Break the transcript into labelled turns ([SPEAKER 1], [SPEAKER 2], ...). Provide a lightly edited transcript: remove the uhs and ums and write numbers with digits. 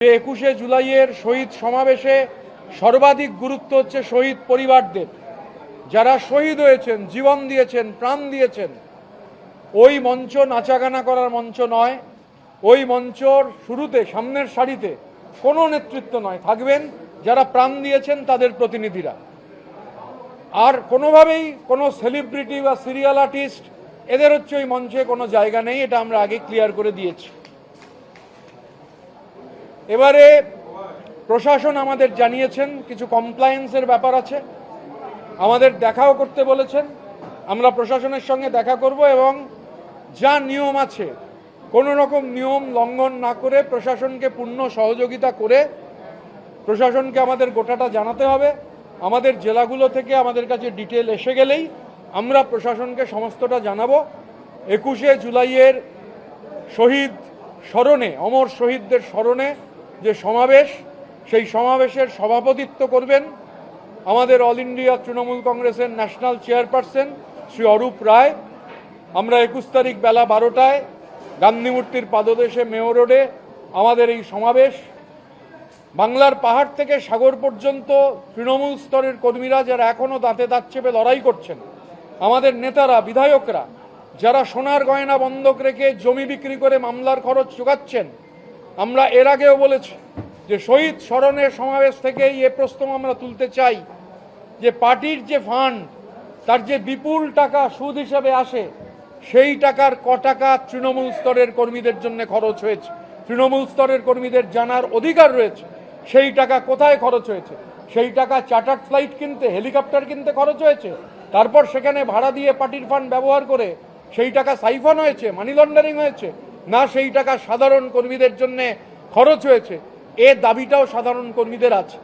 [SPEAKER 1] 21শে জুলাইয়ের শহীদ সমাবেশে সর্বাধিক গুরুত্ব হচ্ছে শহীদ পরিবারদের, যারা শহীদ হয়েছেন, জীবন দিয়েছেন, প্রাণ দিয়েছেন। ওই মঞ্চ নাচাগানা করার মঞ্চ নয়। ওই মঞ্চর শুরুতে সামনের সারিতে কোনো নেতৃত্ব নয়, থাকবেন যারা প্রাণ দিয়েছেন তাদের প্রতিনিধিরা। আর কোনোভাবেই কোনো সেলিব্রিটি বা সিরিয়াল আর্টিস্ট এদের হচ্ছে ওই মঞ্চে কোনো জায়গা নেই, এটা আমরা আগে ক্লিয়ার করে দিয়েছি। এবারে প্রশাসন আমাদের জানিয়েছেন কিছু কমপ্লায়েন্সের ব্যাপার আছে, আমাদের দেখাও করতে বলেছেন। আমরা প্রশাসনের সঙ্গে দেখা করব এবং যা নিয়ম আছে কোনো রকম নিয়ম লঙ্ঘন না করে প্রশাসনকে পূর্ণ সহযোগিতা করে প্রশাসনকে আমাদের গোটাটা জানাতে হবে। আমাদের জেলাগুলো থেকে আমাদের কাছে ডিটেল এসে গেলেই আমরা প্রশাসনকে সমস্তটা জানাবো। 21শে জুলাইয়ের শহীদ স্মরণে, অমর শহীদদের স্মরণে যে সমাবেশ, সেই সমাবেশের সভাপতিত্ব করবেন আমাদের অল ইন্ডিয়া তৃণমূল কংগ্রেসের ন্যাশনাল চেয়ারপারসন শ্রী অরূপ রায়। আমরা 21 তারিখ বেলা 12টায় গান্ধী মূর্তির পাদদেশে মেয়র রোডে আমাদের এই সমাবেশ। বাংলার পাহাড় থেকে সাগর পর্যন্ত তৃণমূল স্তরের কর্মীরা যারা এখনও দাঁতে দাঁত চেপে লড়াই করছেন, আমাদের নেতারা, বিধায়করা যারা সোনার গয়না বন্ধক রেখে জমি বিক্রি করে মামলার খরচ জোগাচ্ছেন, আমরা এর আগেও বলেছি যে শহীদ স্মরণের সমাবেশ থেকেই এ প্রশ্ন আমরা তুলতে চাই যে পার্টির যে ফান্ড, তার যে বিপুল টাকা সুদ হিসাবে আসে, সেই টাকার ক টাকা তৃণমূল স্তরের কর্মীদের জন্য খরচ হয়েছে। তৃণমূল স্তরের কর্মীদের জানার অধিকার রয়েছে সেই টাকা কোথায় খরচ হয়েছে। সেই টাকা চার্টার্ড ফ্লাইট কিনতে, হেলিকপ্টার কিনতে খরচ হয়েছে, তারপর সেখানে ভাড়া দিয়ে পার্টির ফান্ড ব্যবহার করে সেই টাকা সাইফন হয়েছে, মানি লন্ডারিং হয়েছে, না সেই টাকা সাধারণ কর্মীদের জন্য খরচ হয়েছে। এ দাবিটাও সাধারণ কর্মীদের আছে।